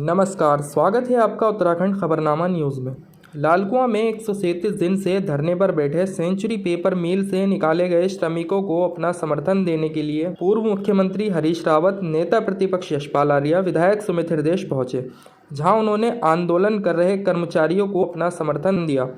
नमस्कार, स्वागत है आपका उत्तराखंड खबरनामा न्यूज़ में। लालकुआं में 137 दिन से धरने पर बैठे सेंचुरी पेपर मिल से निकाले गए श्रमिकों को अपना समर्थन देने के लिए पूर्व मुख्यमंत्री हरीश रावत, नेता प्रतिपक्ष यशपाल आर्या, विधायक सुमित हृदयेश पहुंचे, जहां उन्होंने आंदोलन कर रहे कर्मचारियों को अपना समर्थन दिया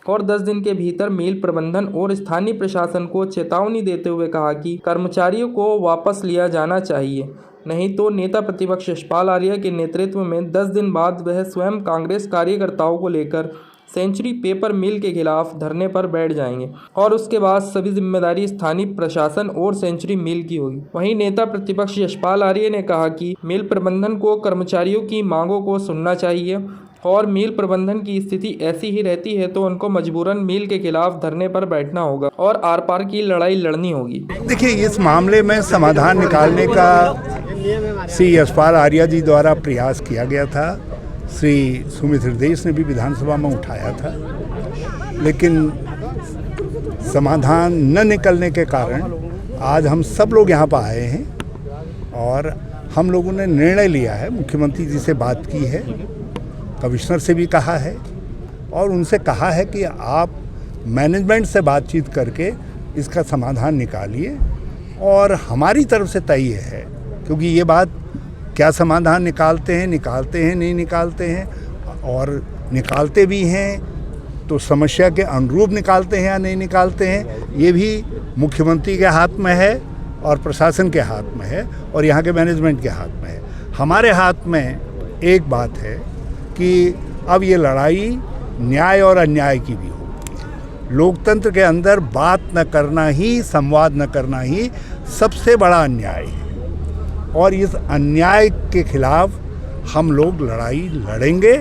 और 10 दिन के भीतर मिल प्रबंधन और स्थानीय प्रशासन को चेतावनी देते हुए कहा कि कर्मचारियों को वापस लिया जाना चाहिए, नहीं तो नेता प्रतिपक्ष यशपाल आर्या के नेतृत्व में 10 दिन बाद वह स्वयं कांग्रेस कार्यकर्ताओं को लेकर सेंचुरी पेपर मिल के खिलाफ धरने पर बैठ जाएंगे और उसके बाद सभी जिम्मेदारी स्थानीय प्रशासन और सेंचुरी मिल की होगी। वहीं नेता प्रतिपक्ष यशपाल आर्या ने कहा कि मिल प्रबंधन को कर्मचारियों की मांगों को सुनना चाहिए और मिल प्रबंधन की स्थिति ऐसी ही रहती है तो उनको मजबूरन मिल के खिलाफ धरने पर बैठना होगा और आर पार की लड़ाई लड़नी होगी। देखिए, इस मामले में समाधान निकालने का श्री यशपाल आर्या जी द्वारा प्रयास किया गया था। श्री सुमित हृदयेश ने भी विधानसभा में उठाया था, लेकिन समाधान न निकलने के कारण आज हम सब लोग यहाँ पर आए हैं और हम लोगों ने निर्णय लिया है। मुख्यमंत्री जी से बात की है, कमिश्नर से भी कहा है और उनसे कहा है कि आप मैनेजमेंट से बातचीत करके इसका समाधान निकालिए और हमारी तरफ से तय है, क्योंकि ये बात क्या समाधान निकालते हैं नहीं निकालते हैं, और निकालते भी हैं तो समस्या के अनुरूप निकालते हैं या नहीं निकालते हैं, ये भी मुख्यमंत्री के हाथ में है और प्रशासन के हाथ में है और यहाँ के मैनेजमेंट के हाथ में है। हमारे हाथ में एक बात है कि अब ये लड़ाई न्याय और अन्याय की भी होगी। लोकतंत्र के अंदर बात न करना ही, संवाद न करना ही सबसे बड़ा अन्याय है और इस अन्याय के खिलाफ हम लोग लड़ाई लड़ेंगे।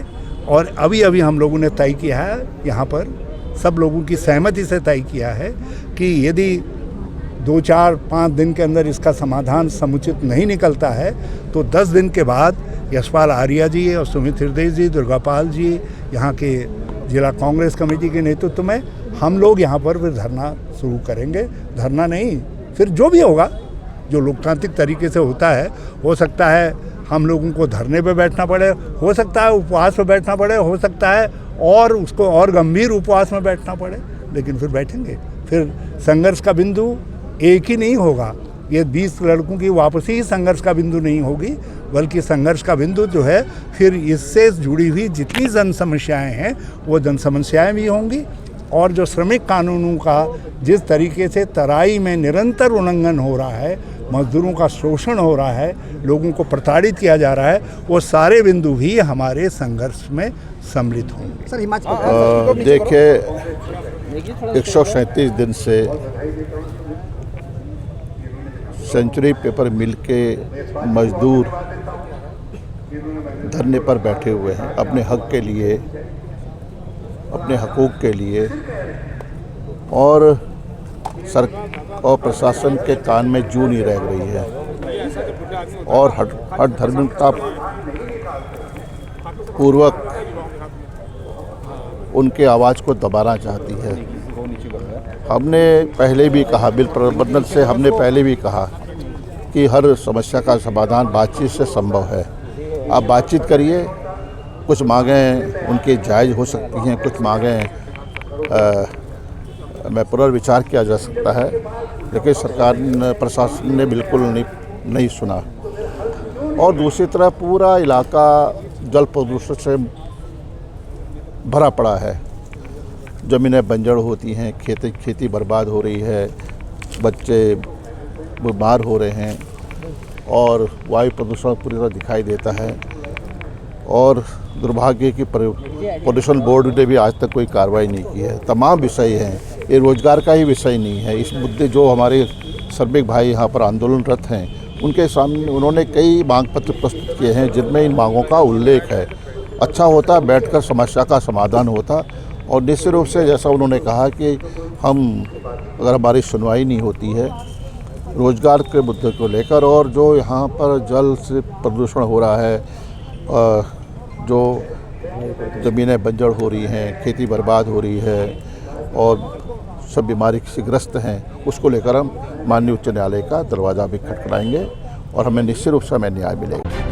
और अभी हम लोगों ने तय किया है, यहाँ पर सब लोगों की सहमति से तय किया है कि यदि 2-4-5 दिन के अंदर इसका समाधान समुचित नहीं निकलता है तो 10 दिन के बाद यशपाल आर्या जी और सुमित हृदयेश जी, दुर्गापाल जी, यहाँ के जिला कांग्रेस कमेटी के नेतृत्व में हम लोग यहाँ पर फिर धरना शुरू करेंगे। धरना नहीं, फिर जो भी होगा, जो लोकतांत्रिक तरीके से होता है, हो सकता है हम लोगों को धरने पे बैठना पड़े, हो सकता है उपवास पे बैठना पड़े, हो सकता है और उसको और गंभीर उपवास में बैठना पड़े, लेकिन फिर बैठेंगे। फिर संघर्ष का बिंदु एक ही नहीं होगा, ये 20 लड़कों की वापसी ही संघर्ष का बिंदु नहीं होगी, बल्कि संघर्ष का बिंदु जो है फिर इससे जुड़ी हुई जितनी जन समस्याएँ हैं वो जन समस्याएँ भी होंगी। और जो श्रमिक कानूनों का जिस तरीके से तराई में निरंतर उल्लंघन हो रहा है, मजदूरों का शोषण हो रहा है, लोगों को प्रताड़ित किया जा रहा है, वो सारे बिंदु भी हमारे संघर्ष में सम्मिलित होंगे। देखिए, 137 दिन से सेंचुरी पेपर मिल के मजदूर धरने पर बैठे हुए हैं अपने हक के लिए, अपने हकूक़ के लिए, और प्रशासन के कान में जू नहीं रह रही है और हठ धर्मिकता पूर्वक उनके आवाज़ को दबाना चाहती है। हमने पहले भी कहा, बिल प्रबंधन से हमने पहले भी कहा कि हर समस्या का समाधान बातचीत से संभव है। आप बातचीत करिए, कुछ मांगें उनके जायज़ हो सकती हैं, कुछ मांगें में पुनर्विचार किया जा सकता है, लेकिन सरकार प्रशासन ने बिल्कुल नहीं सुना। और दूसरी तरफ पूरा इलाका जल प्रदूषण से भरा पड़ा है, ज़मीनें बंजर होती हैं, खेती बर्बाद हो रही है, बच्चे बीमार हो रहे हैं और वायु प्रदूषण पूरी तरह दिखाई देता है। और दुर्भाग्य कि प्रदूषण बोर्ड ने भी आज तक कोई कार्रवाई नहीं की है। तमाम विषय हैं, ये रोजगार का ही विषय नहीं है। इस मुद्दे जो हमारे श्रमिक भाई यहाँ पर आंदोलनरत हैं, उनके सामने उन्होंने कई मांग पत्र प्रस्तुत किए हैं जिनमें इन मांगों का उल्लेख है। अच्छा होता बैठकर समस्या का समाधान होता, और निश्चित रूप से जैसा उन्होंने कहा कि अगर हमारी सुनवाई नहीं होती है रोजगार के मुद्दे को लेकर, और जो यहाँ पर जल से प्रदूषण हो रहा है, जो ज़मीनें बंजर हो रही हैं, खेती बर्बाद हो रही है और सब बीमारी से ग्रस्त हैं, उसको लेकर हम माननीय उच्च न्यायालय का दरवाज़ा भी खटखटाएंगे और हमें निश्चित रूप से हमें न्याय मिलेगा।